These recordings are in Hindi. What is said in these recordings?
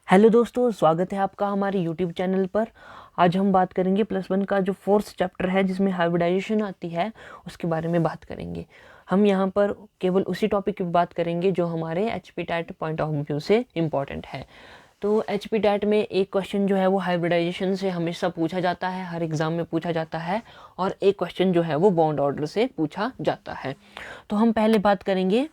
हेलो दोस्तों, स्वागत है आपका हमारे यूट्यूब चैनल पर। आज हम बात करेंगे +1 का जो 4th चैप्टर है जिसमें हाइब्रिडाइजेशन आती है उसके बारे में बात करेंगे। हम यहाँ पर केवल उसी टॉपिक की बात करेंगे जो हमारे HPTET पॉइंट ऑफ व्यू से इम्पॉर्टेंट है। तो HPTET में एक क्वेश्चन जो है वो हाइब्रिडाइजेशन से हमेशा पूछा जाता है, हर एग्ज़ाम में पूछा जाता है, और एक क्वेश्चन जो है वो बॉन्ड ऑर्डर से पूछा जाता है। तो हम पहले बात करेंगे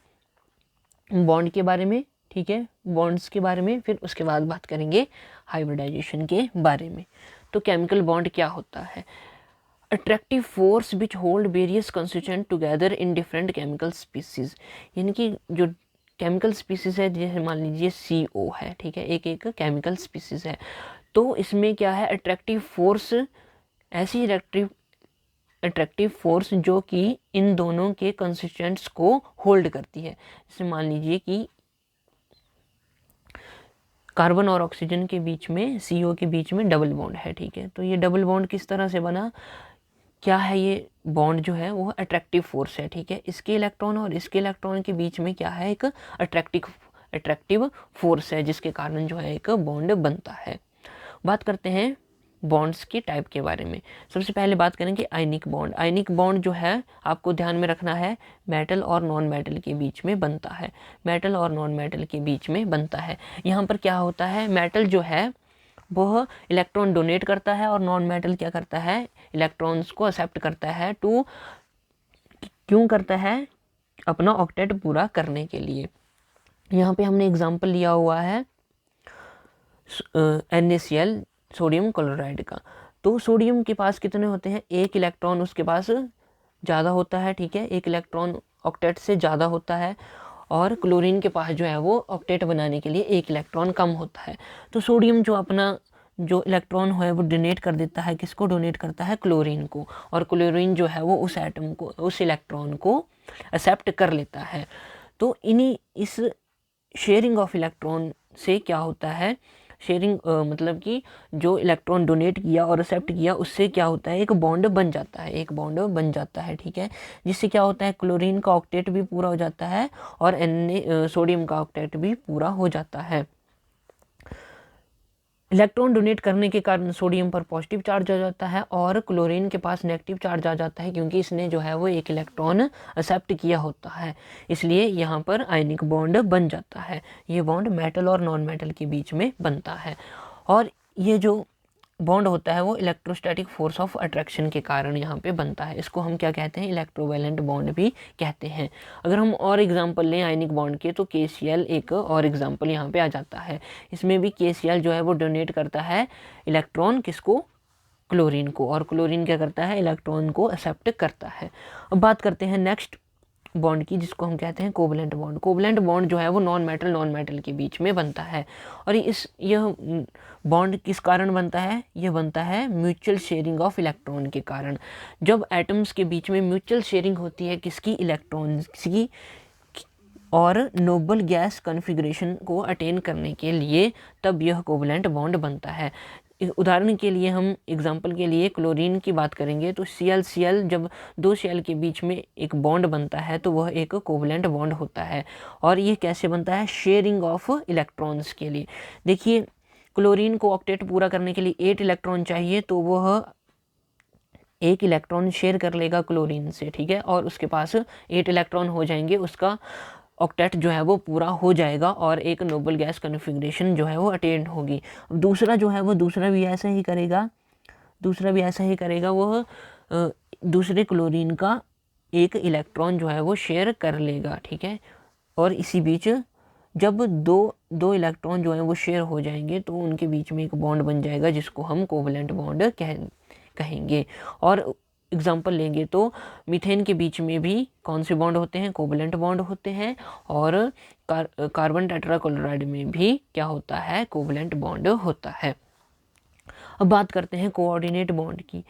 बॉन्ड के बारे में, ठीक है, बॉन्ड्स के बारे में, फिर उसके बाद बात करेंगे हाइब्रिडाइजेशन के बारे में। तो केमिकल बॉन्ड क्या होता है? Attractive force which hold various constituent together in different chemical species, यानी कि जो केमिकल स्पीसीज है, जैसे मान लीजिए CO है, ठीक है, एक केमिकल स्पीसीज है, तो इसमें क्या है, अट्रैक्टिव फोर्स, ऐसी अट्रैक्टिव फोर्स जो कि इन दोनों के कंस्टिट्यूएंट्स को होल्ड करती है। जैसे मान लीजिए कि कार्बन और ऑक्सीजन के बीच में, CO के बीच में डबल बॉन्ड है, ठीक है, तो ये डबल बॉन्ड किस तरह से बना, क्या है ये बॉन्ड जो है वो अट्रैक्टिव फोर्स है, ठीक है, इसके इलेक्ट्रॉन और इसके इलेक्ट्रॉन के बीच में क्या है, एक अट्रैक्टिव फोर्स है जिसके कारण जो है एक बॉन्ड बनता है। बात करते हैं बॉन्ड्स की टाइप के बारे में। सबसे पहले बात करेंगे आयनिक बॉन्ड। आयनिक बॉन्ड जो है आपको ध्यान में रखना है, मेटल और नॉन मेटल के बीच में बनता है, मेटल और नॉन मेटल के बीच में बनता है। यहाँ पर क्या होता है, मेटल जो है वह इलेक्ट्रॉन डोनेट करता है और नॉन मेटल क्या करता है, इलेक्ट्रॉन्स को एक्सेप्ट करता है। क्यों करता है? अपना ऑक्टेट पूरा करने के लिए। यहाँ पे हमने एग्जाम्पल लिया हुआ है NaCl, सोडियम क्लोराइड का। तो सोडियम के पास कितने होते हैं, एक इलेक्ट्रॉन उसके पास ज़्यादा होता है, ठीक है, एक इलेक्ट्रॉन ऑक्टेट से ज़्यादा होता है, और क्लोरीन के पास जो है वो ऑक्टेट बनाने के लिए एक इलेक्ट्रॉन कम होता है। तो सोडियम जो अपना जो इलेक्ट्रॉन है वो डोनेट कर देता है, किसको डोनेट करता है, क्लोरीन को, और क्लोरीन जो है वो उस एटम को, उस इलेक्ट्रॉन को एक्सेप्ट कर लेता है। तो इस शेयरिंग ऑफ इलेक्ट्रॉन से क्या होता है, शेयरिंग मतलब कि जो इलेक्ट्रॉन डोनेट किया और एक्सेप्ट किया, उससे क्या होता है, एक बॉन्ड बन जाता है, एक बॉन्ड बन जाता है, ठीक है, जिससे क्या होता है, क्लोरीन का ऑक्टेट भी पूरा हो जाता है और सोडियम का ऑक्टेट भी पूरा हो जाता है। इलेक्ट्रॉन डोनेट करने के कारण सोडियम पर पॉजिटिव चार्ज आ जाता है और क्लोरीन के पास नेगेटिव चार्ज आ जाता है, क्योंकि इसने जो है वो एक इलेक्ट्रॉन एक्सेप्ट किया होता है, इसलिए यहाँ पर आयनिक बॉन्ड बन जाता है। ये बॉन्ड मेटल और नॉन मेटल के बीच में बनता है, और ये जो बॉन्ड होता है वो इलेक्ट्रोस्टैटिक फोर्स ऑफ अट्रैक्शन के कारण यहाँ पे बनता है। इसको हम क्या कहते हैं, इलेक्ट्रोवैलेंट बॉन्ड भी कहते हैं। अगर हम और एग्जांपल लें आयनिक बॉन्ड के, तो KCl एक और एग्जांपल यहाँ पे आ जाता है। इसमें भी KCl जो है वो डोनेट करता है इलेक्ट्रॉन, किसको, क्लोरीन को, और क्लोरीन क्या करता है, इलेक्ट्रॉन को एक्सेप्ट करता है। अब बात करते हैं नेक्स्ट बॉन्ड की, जिसको हम कहते हैं कोवलेंट बॉन्ड। कोवलेंट बॉन्ड जो है वो नॉन मेटल के बीच में बनता है, और यह बॉन्ड किस कारण बनता है, यह बनता है म्यूचुअल शेयरिंग ऑफ इलेक्ट्रॉन के कारण। जब एटम्स के बीच में म्यूचुअल शेयरिंग होती है किसकी, इलेक्ट्रॉन्स की, और नोबल गैस कॉन्फ़िगरेशन को अटेन करने के लिए, तब यह कोवलेंट बॉन्ड बनता है। उदाहरण के लिए हम एग्जांपल के लिए क्लोरीन की बात करेंगे, तो Cl जब दो Cl के बीच में एक बॉन्ड बनता है तो वह एक कोवलेंट बॉन्ड होता है। और ये कैसे बनता है, शेयरिंग ऑफ इलेक्ट्रॉन्स के लिए। देखिए, क्लोरीन को ऑक्टेट पूरा करने के लिए 8 इलेक्ट्रॉन चाहिए, तो वह एक इलेक्ट्रॉन शेयर कर लेगा क्लोरीन से, ठीक है, और उसके पास 8 इलेक्ट्रॉन हो जाएंगे, उसका ऑक्टेट जो है वो पूरा हो जाएगा और एक नोबल गैस कॉन्फ़िगरेशन जो है वो अटेन होगी। दूसरा जो है वो दूसरा भी ऐसा ही करेगा, वह दूसरे क्लोरीन का एक इलेक्ट्रॉन जो है वो शेयर कर लेगा, ठीक है, और इसी बीच जब दो इलेक्ट्रॉन जो है वो शेयर हो जाएंगे तो उनके बीच में एक बॉन्ड बन जाएगा, जिसको हम कोवलेंट बॉन्ड कहेंगे। और एग्जाम्पल लेंगे तो मीथेन के बीच में भी कौन से बॉन्ड होते हैं, कोवलेंट बॉन्ड होते हैं, और कार्बन टेट्राक्लोराइड में भी क्या होता है, कोवलेंट बॉन्ड होता है। अब बात करते हैं कोऑर्डिनेट बॉन्ड की।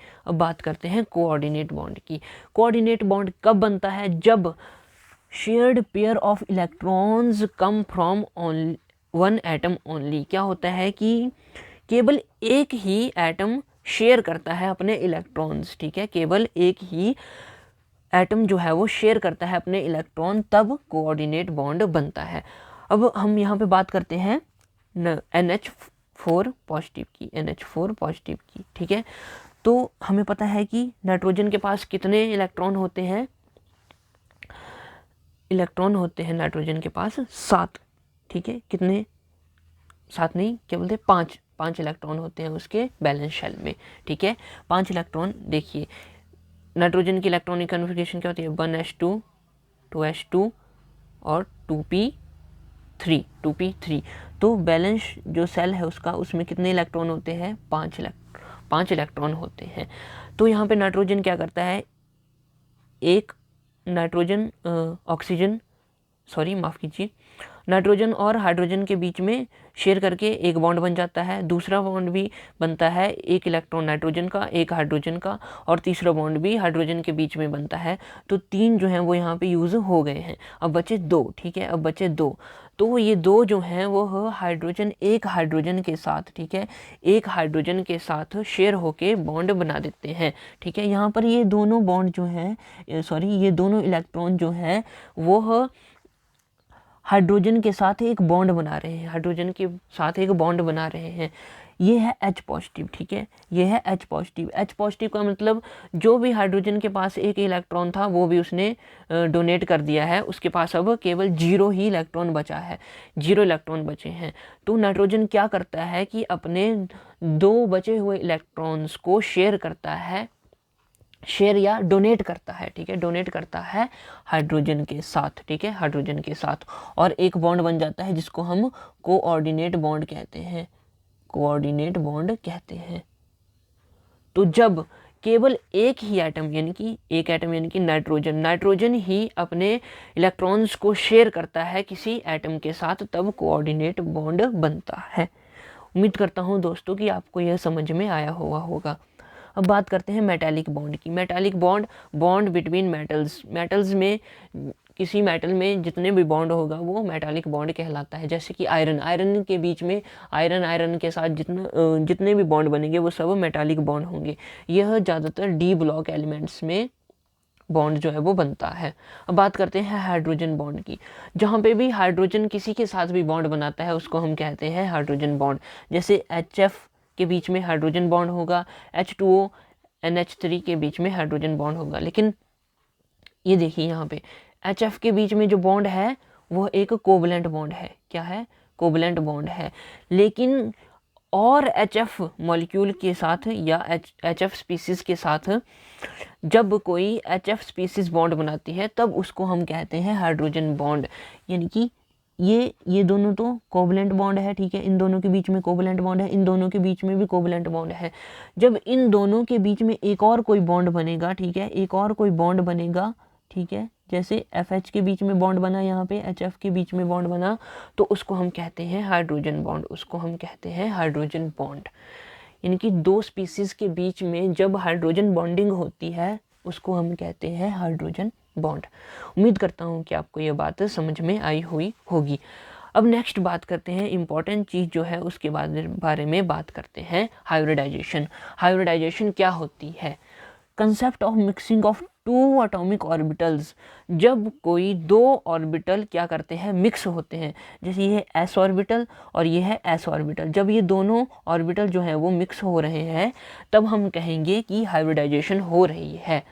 कोऑर्डिनेट बॉन्ड कब बनता है, जब shared pair of electrons come from one atom only. क्या होता है कि केवल एक ही एटम शेयर करता है अपने इलेक्ट्रॉन्स, ठीक है, केवल एक ही एटम जो है वो शेयर करता है अपने इलेक्ट्रॉन, तब कोऑर्डिनेट बॉन्ड बनता है। अब हम यहाँ पे बात करते हैं NH4 पॉजिटिव की, NH4 पॉजिटिव की, ठीक है। तो हमें पता है कि नाइट्रोजन के पास कितने इलेक्ट्रॉन होते हैं, इलेक्ट्रॉन होते हैं नाइट्रोजन के पास 7, ठीक है। कितने, 7 नहीं, क्या बोलते हैं, 5 इलेक्ट्रॉन होते हैं उसके बैलेंस शेल में, ठीक है। 5 इलेक्ट्रॉन, देखिए नाइट्रोजन की इलेक्ट्रॉनिक कन्फिग्रेशन क्या होती है, 1s2, 2s2 और 2p3। तो बैलेंस जो सेल है उसका, उसमें कितने इलेक्ट्रॉन होते हैं, 5 इलेक्ट्रॉन होते हैं। तो यहाँ पे नाइट्रोजन क्या करता है, एक नाइट्रोजन ऑक्सीजन, सॉरी माफ़ कीजिए, नाइट्रोजन और हाइड्रोजन के बीच में शेयर करके एक बॉन्ड बन जाता है। दूसरा बॉन्ड भी बनता है, एक इलेक्ट्रॉन नाइट्रोजन का, एक हाइड्रोजन का, और तीसरा बॉन्ड भी हाइड्रोजन के बीच में बनता है। तो 3 जो हैं वो यहाँ पे यूज़ हो गए हैं। अब बचे 2, ठीक है, अब बचे 2। तो ये 2 जो हैं वो हाइड्रोजन, एक हाइड्रोजन के साथ, ठीक है, एक हाइड्रोजन के साथ शेयर होके बॉन्ड बना देते हैं, ठीक है। यहाँ पर ये दोनों बॉन्ड जो हैं, सॉरी ये दोनों इलेक्ट्रॉन जो हैं वो हाइड्रोजन के साथ एक बॉन्ड बना रहे हैं, हाइड्रोजन के साथ एक बॉन्ड बना रहे हैं। ये है H पॉजिटिव, ठीक है, ये है H पॉजिटिव। H पॉजिटिव का मतलब जो भी हाइड्रोजन के पास एक इलेक्ट्रॉन था वो भी उसने डोनेट कर दिया है, उसके पास अब केवल 0 ही इलेक्ट्रॉन बचा है, 0 इलेक्ट्रॉन बचे हैं। तो नाइट्रोजन क्या करता है कि अपने 2 बचे हुए इलेक्ट्रॉन्स को शेयर करता है, शेयर या डोनेट करता है, ठीक है, डोनेट करता है हाइड्रोजन के साथ, ठीक है, हाइड्रोजन के साथ, और एक बॉन्ड बन जाता है जिसको हम कोऑर्डिनेट बॉन्ड कहते हैं, कोऑर्डिनेट बॉन्ड कहते हैं। तो जब केवल एक ही एटम यानी कि एक एटम यानी कि नाइट्रोजन ही अपने इलेक्ट्रॉन्स को शेयर करता है किसी एटम के साथ, तब कोऑर्डिनेट बॉन्ड बनता है। उम्मीद करता हूँ दोस्तों कि आपको यह समझ में आया होगा। अब बात करते हैं मेटालिक बॉन्ड की। मेटालिक बॉन्ड बिटवीन मेटल्स में किसी मेटल में जितने भी बॉन्ड होगा वो मेटालिक बॉन्ड कहलाता है। जैसे कि आयरन के बीच में आयरन के साथ जितने भी बॉन्ड बनेंगे वो सब मेटालिक बॉन्ड होंगे। यह ज़्यादातर डी ब्लॉक एलिमेंट्स में बॉन्ड जो है वो बनता है। अब बात करते हैं हाइड्रोजन बॉन्ड की। जहाँ पे भी हाइड्रोजन किसी के साथ भी बॉन्ड बनाता है उसको हम कहते हैं हाइड्रोजन बॉन्ड। जैसे HF के बीच में हाइड्रोजन बॉन्ड होगा, H2O NH3 के बीच में हाइड्रोजन बॉन्ड होगा। लेकिन ये देखिए यहाँ पे HF के बीच में जो बॉन्ड है वो एक कोवलेंट बॉन्ड है। क्या है? कोवलेंट बॉन्ड है। लेकिन और HF मॉलिक्यूल के साथ या HF स्पीसीज के साथ जब कोई HF स्पीसीज बॉन्ड बनाती है तब उसको हम कहते हैं हाइड्रोजन बॉन्ड। यानी कि ये दोनों तो कोवलेंट बॉन्ड है, ठीक है, इन दोनों के बीच में कोवलेंट बॉन्ड है, इन दोनों के बीच में भी कोवलेंट बॉन्ड है। जब इन दोनों के बीच में एक और कोई बॉन्ड बनेगा, ठीक है, एक और कोई बॉन्ड बनेगा, ठीक है, जैसे FH के बीच में बॉन्ड बना, यहाँ पे HF के बीच में बॉन्ड बना, तो उसको हम कहते हैं हाइड्रोजन बॉन्ड, उसको हम कहते हैं हाइड्रोजन बॉन्ड। यानी कि 2 स्पीसीज के बीच में जब हाइड्रोजन बॉन्डिंग होती है उसको हम कहते हैं हाइड्रोजन बॉन्ड। उम्मीद करता हूँ कि आपको ये बात समझ में आई हुई होगी। अब नेक्स्ट बात करते हैं, इंपॉर्टेंट चीज़ जो है उसके बारे में बात करते हैं, हाइब्रिडाइजेशन। हाइब्रिडाइजेशन क्या होती है? Concept of mixing of 2 atomic orbitals. जब कोई 2 ऑर्बिटल क्या करते हैं, मिक्स होते हैं। जैसे ये है S ऑर्बिटल और ये है S ऑर्बिटल। जब ये दोनों ऑर्बिटल जो हैं वो मिक्स हो रहे हैं तब हम कहेंगे कि हाइब्रिडाइजेशन हो रही है।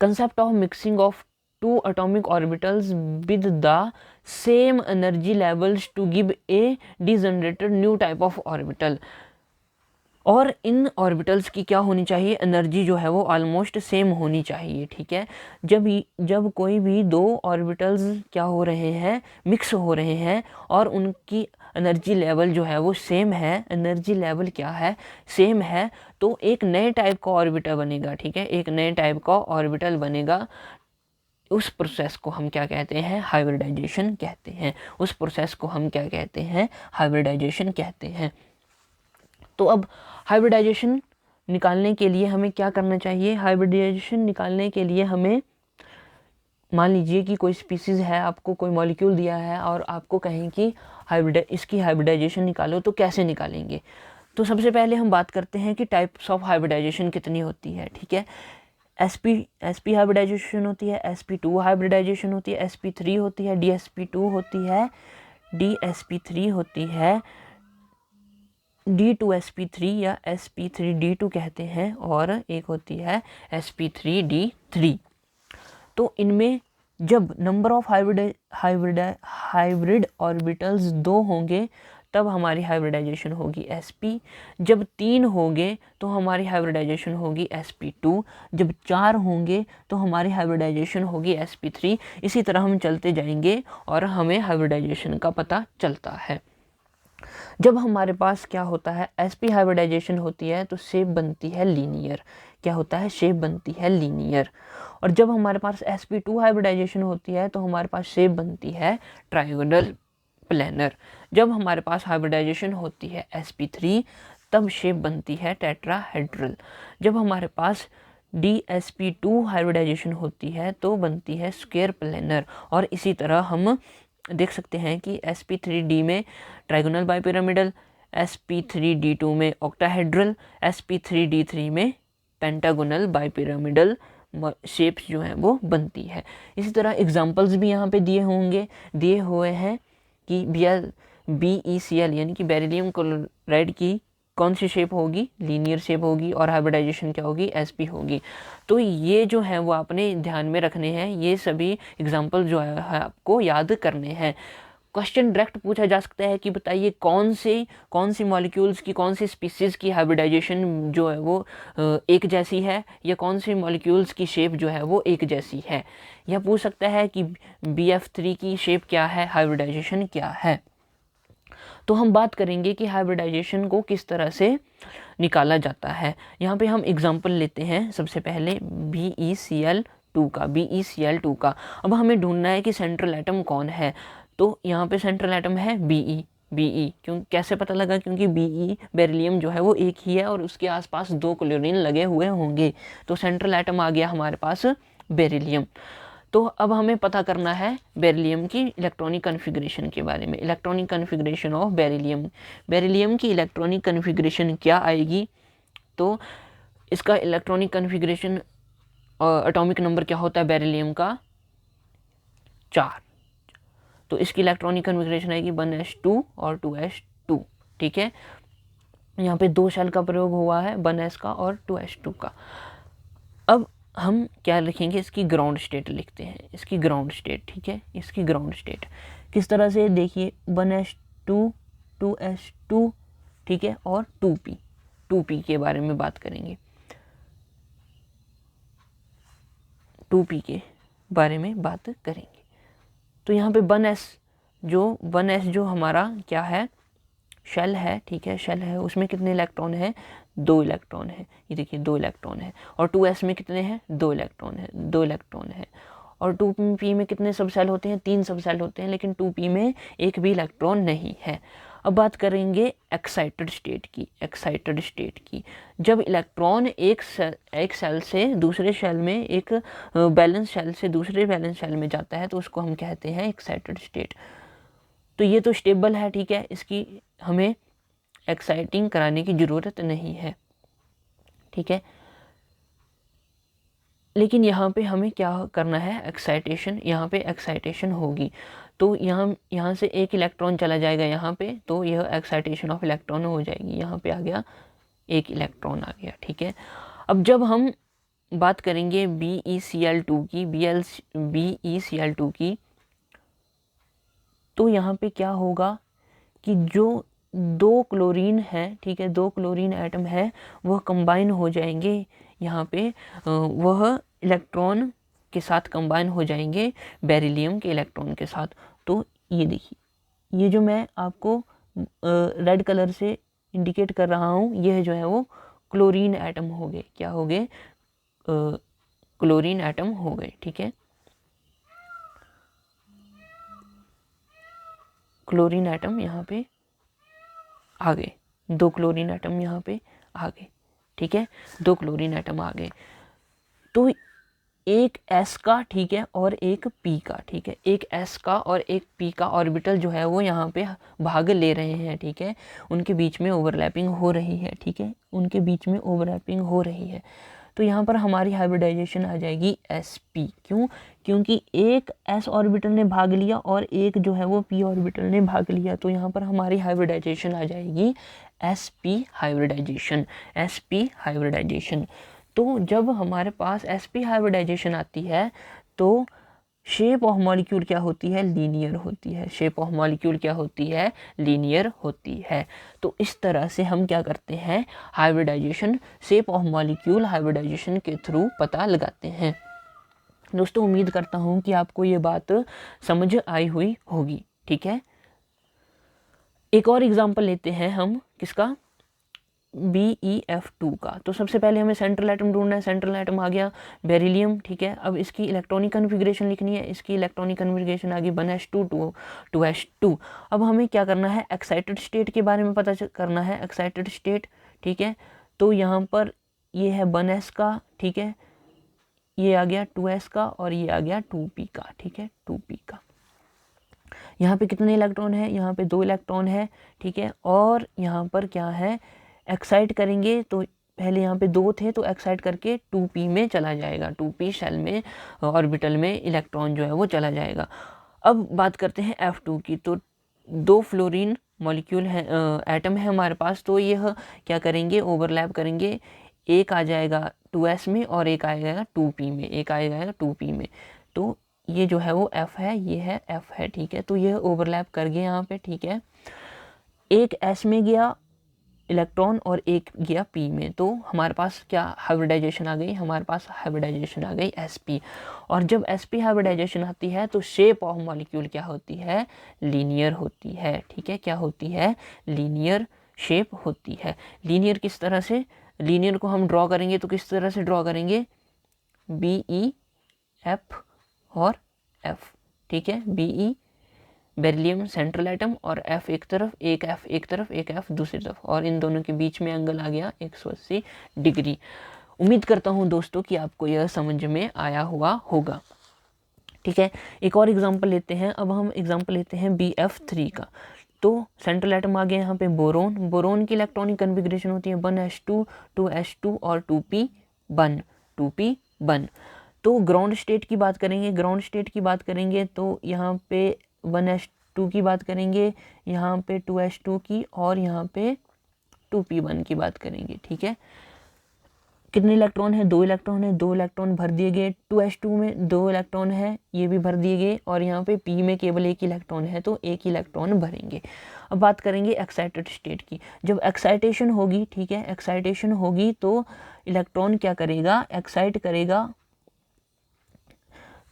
Concept of mixing of 2 atomic orbitals with the same energy levels to give a degenerated new type of orbital। और इन ऑर्बिटल्स की क्या होनी चाहिए, एनर्जी जो है वो ऑलमोस्ट सेम होनी चाहिए, ठीक है। जब कोई भी 2 ऑर्बिटल्स क्या हो रहे हैं, मिक्स हो रहे हैं और उनकी एनर्जी लेवल जो है वो सेम है, एनर्जी लेवल क्या है, सेम है, तो एक नए टाइप का ऑर्बिटल बनेगा, ठीक है, एक नए टाइप का ऑर्बिटल बनेगा। उस प्रोसेस को हम क्या कहते हैं, हाइब्रिडाइजेशन कहते हैं। उस प्रोसेस को हम क्या कहते हैं, हाइब्रिडाइजेशन कहते हैं। तो अब हाइब्रिडाइजेशन निकालने के लिए हमें क्या करना चाहिए? हाइब्रिडाइजेशन निकालने के लिए हमें, मान लीजिए कि कोई स्पीसीज़ है, आपको कोई मॉलिक्यूल दिया है और आपको कहें कि इसकी हाइब्रिडाइजेशन निकालो, तो कैसे निकालेंगे? तो सबसे पहले हम बात करते हैं कि टाइप्स ऑफ हाइब्रिडाइजेशन कितनी होती है, ठीक है। sp हाइब्रिडाइजेशन होती है, sp2 हाइब्रिडाइजेशन होती है, sp3 होती है, dsp2 होती है, DsP3 होती है D2sp3 या sp3d2 कहते हैं, और एक होती है sp3d3। तो इनमें जब नंबर ऑफ हाइब्रिड ऑर्बिटल्स 2 होंगे तब हमारी हाइब्रिडाइजेशन होगी sp, जब 3 होंगे तो हमारी हाइब्रिडाइजेशन होगी sp2, जब 4 होंगे तो हमारी हाइब्रिडाइजेशन होगी sp3। इसी तरह हम चलते जाएंगे और हमें हाइब्रिडाइजेशन का पता चलता है। जब हमारे पास क्या होता है, sp हाइब्रिडाइजेशन होती है तो शेप बनती है लीनियर। क्या होता है, शेप बनती है लीनियर। और जब हमारे पास sp2 हाइब्रिडाइजेशन होती है तो हमारे पास शेप बनती है ट्रायंगुलर प्लेनर। जब हमारे पास हाइब्रिडाइजेशन होती है sp3 तब शेप बनती है टेट्राहेड्रल। जब हमारे पास dsp2 हाइब्रिडाइजेशन होती है तो बनती है स्क्वायर प्लेनर। और इसी तरह हम देख सकते हैं कि sp3d में ट्राइगोनल बाइपिरामिडल, sp3d2 में ऑक्टाहेड्रल, sp3d3 में पेंटागोनल बाइपिरामिडल शेप्स जो हैं वो बनती है। इसी तरह एग्जांपल्स भी यहाँ पे दिए हुए हैं कि BeCl यानी कि बेरिलियम क्लोराइड की कौन सी शेप होगी, लीनियर शेप होगी, और हाइब्रिडाइजेशन क्या होगी, sp होगी। तो ये जो है वो आपने ध्यान में रखने हैं, ये सभी एग्जांपल जो है आपको याद करने हैं। क्वेश्चन डायरेक्ट पूछा जा सकता है कि बताइए कौन सी मॉलिक्यूल्स की, कौन सी स्पीसीज की हाइब्रिडाइजेशन जो है वो एक जैसी है, या कौन सी मॉलिक्यूल्स की शेप जो है वो एक जैसी है। यह पूछ सकता है कि BF3 की शेप क्या है, हाइब्रिडाइजेशन क्या है। तो हम बात करेंगे कि हाइब्रिडाइजेशन को किस तरह से निकाला जाता है। यहाँ पे हम एग्जांपल लेते हैं सबसे पहले BeCl2 का। अब हमें ढूंढना है कि सेंट्रल एटम कौन है। तो यहाँ पे सेंट्रल एटम है Be क्यों, कैसे पता लगा, क्योंकि Be बेरिलियम जो है वो एक ही है और उसके आसपास 2 क्लोरीन लगे हुए होंगे। तो सेंट्रल एटम आ गया हमारे पास बेरिलियम। तो अब हमें पता करना है बेरिलियम की इलेक्ट्रॉनिक कन्फिग्रेशन के बारे में। इलेक्ट्रॉनिक कन्फिग्रेशन ऑफ बेरिलियम की इलेक्ट्रॉनिक कन्फिग्रेशन क्या आएगी। तो इसका इलेक्ट्रॉनिक कन्फिग्रेशन, एटॉमिक नंबर क्या होता है बेरिलियम का, 4। तो इसकी इलेक्ट्रॉनिक कन्फिग्रेशन आएगी 1s2 और 2s2। ठीक है, यहाँ पे 2 शेल का प्रयोग हुआ है, 1s का और 2s2 का। अब हम क्या लिखेंगे, इसकी ग्राउंड स्टेट लिखते हैं, इसकी ग्राउंड स्टेट। ठीक है, इसकी ग्राउंड स्टेट किस तरह से, देखिए 1s2 2s2, ठीक है, और 2p के बारे में बात करेंगे, 2p के बारे में बात करेंगे। तो यहाँ पे 1s जो हमारा क्या है, शेल है। ठीक है, शेल है, उसमें कितने इलेक्ट्रॉन है, 2 इलेक्ट्रॉन है। ये देखिए 2 इलेक्ट्रॉन है। और 2s में कितने हैं, 2 इलेक्ट्रॉन है। और 2p में कितने सब सेल होते हैं, 3 सब सेल होते हैं, लेकिन 2p में एक भी इलेक्ट्रॉन नहीं है। अब बात करेंगे एक्साइटेड स्टेट की। जब इलेक्ट्रॉन एक सेल से दूसरे सेल में, एक बैलेंस सेल से दूसरे बैलेंस सेल में जाता है तो उसको हम कहते हैं एक्साइटेड स्टेट। तो ये तो स्टेबल है, ठीक है, इसकी हमें एक्साइटिंग कराने की ज़रूरत नहीं है। ठीक है, लेकिन यहाँ पे हमें क्या करना है, एक्साइटेशन, यहाँ पे एक्साइटेशन होगी। तो यहाँ से एक इलेक्ट्रॉन चला जाएगा यहाँ पे, तो यह एक्साइटेशन ऑफ इलेक्ट्रॉन हो जाएगी। यहाँ पे आ गया, एक इलेक्ट्रॉन आ गया। ठीक है, अब जब हम बात करेंगे BeCl2 की, तो यहाँ पे क्या होगा कि जो 2 क्लोरीन है, ठीक है, 2 क्लोरीन एटम है, वह कंबाइन हो जाएंगे यहाँ पे, वह इलेक्ट्रॉन के साथ कंबाइन हो जाएंगे बेरिलियम के इलेक्ट्रॉन के साथ। तो ये देखिए, ये जो मैं आपको रेड कलर से इंडिकेट कर रहा हूँ, यह जो है वो क्लोरीन एटम हो गए। क्या हो गए, क्लोरीन एटम हो गए। ठीक है, क्लोरीन एटम यहाँ पे आ गए, 2 क्लोरीन एटम यहाँ पे आ गए। ठीक है, 2 क्लोरीन एटम आ गए। तो एक S का, ठीक है, और एक P का, ठीक है, एक S का और एक P का ऑर्बिटल जो है वो यहाँ पे भाग ले रहे हैं। ठीक है, उनके बीच में ओवरलैपिंग हो रही है। ठीक है, उनके बीच में ओवरलैपिंग हो रही है। तो यहाँ पर हमारी हाइब्रिडाइजेशन आ जाएगी sp। क्यों? क्योंकि एक s ऑर्बिटल ने भाग लिया और एक जो है वो p ऑर्बिटल ने भाग लिया, तो यहाँ पर हमारी हाइब्रिडाइजेशन आ जाएगी sp हाइब्रिडाइजेशन, sp हाइब्रिडाइजेशन। तो जब हमारे पास sp हाइब्रिडाइजेशन आती है तो शेप ऑफ मॉलिक्यूल क्या होती है? लीनियर होती है। शेप ऑफ मॉलिक्यूल क्या होती है? लीनियर होती है। तो इस तरह से हम क्या करते हैं? Hybridisation, shape of molecule hybridisation के थ्रू पता लगाते हैं। दोस्तों उम्मीद करता हूँ कि आपको ये बात समझ आई हुई होगी। ठीक है, एक और एग्जांपल लेते हैं हम, किसका? BeF2 का। तो सबसे पहले हमें सेंट्रल एटम ढूंढना है। सेंट्रल एटम आ गया बेरिलियम। ठीक है, अब इसकी इलेक्ट्रॉनिक कन्फिग्रेशन लिखनी है। इसकी इलेक्ट्रॉनिक कन्फिग्रेशन आ गई 1s2 2s2। अब हमें क्या करना है? एक्साइटेड स्टेट के बारे में पता करना है, एक्साइटेड स्टेट। ठीक है, तो यहाँ पर ये है 1s का, ठीक है, ये आ गया 2s का और ये आ गया 2p का। ठीक है, 2p का। यहाँ पे कितने इलेक्ट्रॉन है? यहाँ पे 2 इलेक्ट्रॉन है। ठीक है, और यहाँ पर क्या है? एक्साइट करेंगे तो पहले यहाँ पे 2 थे तो एक्साइट करके 2p में चला जाएगा, 2p शेल में ऑर्बिटल में इलेक्ट्रॉन जो है वो चला जाएगा। अब बात करते हैं F2 की। तो 2 फ्लोरीन मॉलिक्यूल है, एटम है हमारे पास, तो यह क्या करेंगे? ओवरलैप करेंगे। एक आ जाएगा 2s में और एक आएगा 2p में, एक आएगा 2p में। तो ये जो है वो F है, ये है F है। ठीक है, तो यह ओवरलैप कर गए यहाँ पे। ठीक है, एक s में गया इलेक्ट्रॉन और एक गया p में, तो हमारे पास क्या हाइब्रिडाइजेशन आ गई? हमारे पास हाइब्रिडाइजेशन आ गई sp। और जब sp हाइब्रिडाइजेशन आती है तो शेप ऑफ मॉलिक्यूल क्या होती है? लीनियर होती है। ठीक है, क्या होती है? लीनियर शेप होती है। लीनियर किस तरह से? लीनियर को हम ड्रॉ करेंगे तो किस तरह से ड्रॉ करेंगे? BE F और F। ठीक है, BE बेरिलियम सेंट्रल एटम और F एक तरफ, एक F एक तरफ, एक F दूसरी तरफ, और इन दोनों के बीच में एंगल आ गया 180 डिग्री। उम्मीद करता हूं दोस्तों कि आपको यह समझ में आया हुआ होगा। ठीक है, एक और एग्जांपल लेते हैं। अब हम एग्जांपल लेते हैं BF3 का। तो सेंट्रल एटम आ गया यहाँ पे बोरोन। बोरोन की इलेक्ट्रॉनिक कन्फिग्रेशन होती है 1s2 2s2 और 2p1, 2p1। तो ग्राउंड स्टेट की बात करेंगे, ग्राउंड स्टेट की बात करेंगे तो यहाँ पे 1s2 की बात करेंगे, यहाँ पे 2s2 की, और यहाँ पे 2p1 की बात करेंगे। ठीक है, कितने इलेक्ट्रॉन है? 2 इलेक्ट्रॉन है, 2 इलेक्ट्रॉन भर दिए गए। 2s2 में 2 इलेक्ट्रॉन है, ये भी भर दिए गए, और यहाँ पे p में केवल 1 इलेक्ट्रॉन है तो 1 इलेक्ट्रॉन भरेंगे। अब बात करेंगे एक्साइटेड स्टेट की। जब एक्साइटेशन होगी, ठीक है, एक्साइटेशन होगी तो इलेक्ट्रॉन क्या करेगा? एक्साइट करेगा।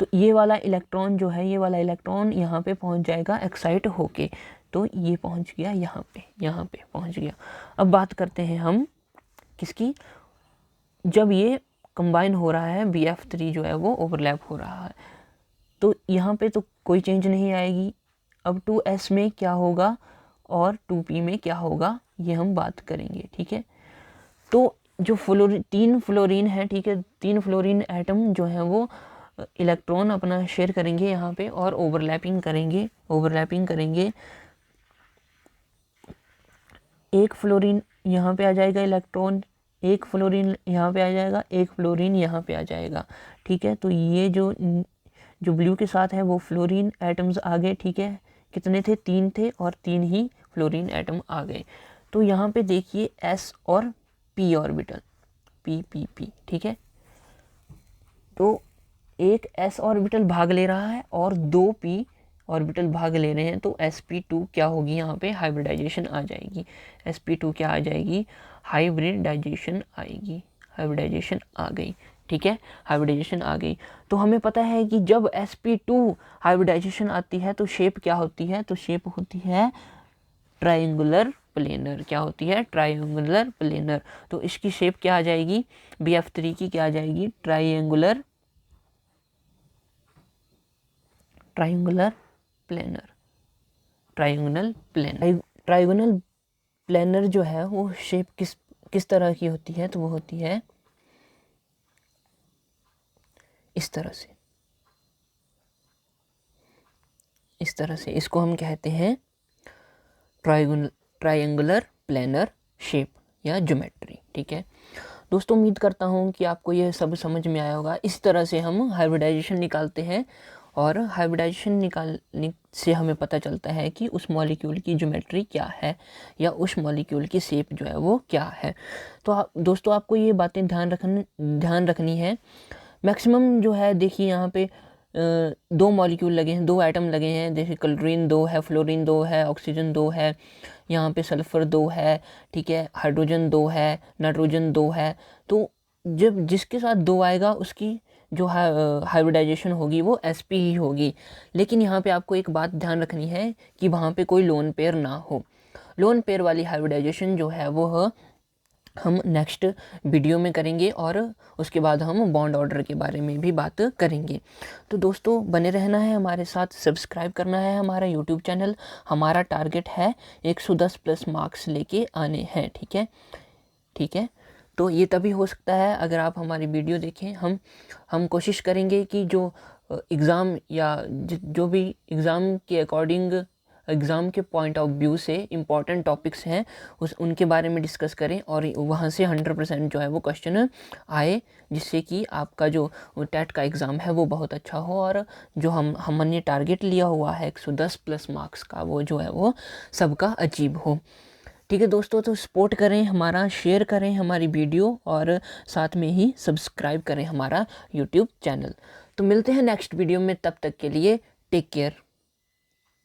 तो ये वाला इलेक्ट्रॉन जो है, ये वाला इलेक्ट्रॉन यहाँ पे पहुँच जाएगा एक्साइट होके, तो ये पहुँच गया यहाँ पे पहुँच गया। अब बात करते हैं हम किसकी? जब ये कंबाइन हो रहा है, BF3 जो है वो ओवरलैप हो रहा है, तो यहाँ पे तो कोई चेंज नहीं आएगी। अब 2s में क्या होगा और 2p में क्या होगा, ये हम बात करेंगे। ठीक है, तो जो तीन फ्लोरीन है, ठीक है, 3 फ्लोरीन एटम जो है वो इलेक्ट्रॉन अपना शेयर करेंगे यहाँ पे और ओवरलैपिंग करेंगे, ओवरलैपिंग करेंगे। एक फ्लोरीन यहाँ पे आ जाएगा इलेक्ट्रॉन, एक फ्लोरीन यहाँ पे आ जाएगा, एक फ्लोरीन यहाँ पे आ जाएगा। ठीक है, तो ये जो ब्लू के साथ है वो फ्लोरीन एटम्स आ गए। ठीक है, कितने थे? 3 थे और 3 ही फ्लोरीन एटम आ गए। तो यहाँ पे देखिए s और p ऑर्बिटल, p। ठीक है, तो एक s ऑर्बिटल भाग ले रहा है और 2 p ऑर्बिटल भाग ले रहे हैं, तो sp2 क्या होगी? यहाँ पे हाइब्रिडाइजेशन आ जाएगी। sp2 क्या आ जाएगी? हाइब्रिडाइजेशन आएगी, हाइब्रिडाइजेशन आ गई। ठीक है, हाइब्रिडाइजेशन आ गई। तो हमें पता है कि जब sp2 हाइब्रिडाइजेशन आती है तो शेप क्या होती है? तो शेप होती है ट्रायंगुलर प्लेनर। क्या होती है? Triangular planar. तो इसकी शेप क्या आ जाएगी? BF3 की क्या आ जाएगी? Triangular planar, triangular planar. Triangular planar जो है वो शेप किस तरह की होती है? तो वो होती है इस तरह से, इस तरह से। इसको हम कहते हैं ट्रायंगुलर प्लेनर शेप या ज्योमेट्री। ठीक है, दोस्तों उम्मीद करता हूँ कि आपको यह सब समझ में आया होगा। इस तरह से हम हाइब्रिडाइजेशन निकालते हैं और हाइब्रिडाइजेशन निकालने से हमें पता चलता है कि उस मॉलिक्यूल की ज्योमेट्री क्या है या उस मॉलिक्यूल की शेप जो है वो क्या है। तो दोस्तों आपको ये बातें ध्यान रखनी है। मैक्सिमम जो है देखिए यहाँ पे 2 मॉलिक्यूल लगे हैं, 2 एटम लगे हैं, जैसे क्लोरीन 2 है, फ्लोरीन 2 है, ऑक्सीजन 2 है, यहाँ पे सल्फ़र 2 है, ठीक है, हाइड्रोजन 2 है, नाइट्रोजन 2 है। तो जब जिसके साथ 2 आएगा उसकी जो हाइब्रिडाइजेशन होगी वो sp ही होगी। लेकिन यहाँ पे आपको एक बात ध्यान रखनी है कि वहाँ पे कोई लोन पेयर ना हो। लोन पेयर वाली हाइब्रिडाइजेशन जो है वो हम नेक्स्ट वीडियो में करेंगे और उसके बाद हम बॉन्ड ऑर्डर के बारे में भी बात करेंगे। तो दोस्तों बने रहना है हमारे साथ, सब्सक्राइब करना है हमारा यूट्यूब चैनल। हमारा टारगेट है 110 प्लस मार्क्स लेके आने हैं, ठीक है, ठीक है। तो ये तभी हो सकता है अगर आप हमारी वीडियो देखें। हम कोशिश करेंगे कि जो एग्ज़ाम या जो भी एग्ज़ाम के अकॉर्डिंग, एग्ज़ाम के पॉइंट ऑफ व्यू से इम्पॉर्टेंट टॉपिक्स हैं उनके बारे में डिस्कस करें और वहाँ से 100% जो है वो क्वेश्चन आए, जिससे कि आपका जो टेट का एग्ज़ाम है वो बहुत अच्छा हो और जो हमने टारगेट लिया हुआ है 110 प्लस मार्क्स का, वो जो है वो सबका अचीव हो। ठीक है दोस्तों, तो सपोर्ट करें हमारा, शेयर करें हमारी वीडियो और साथ में ही सब्सक्राइब करें हमारा यूट्यूब चैनल। तो मिलते हैं नेक्स्ट वीडियो में, तब तक के लिए टेक केयर।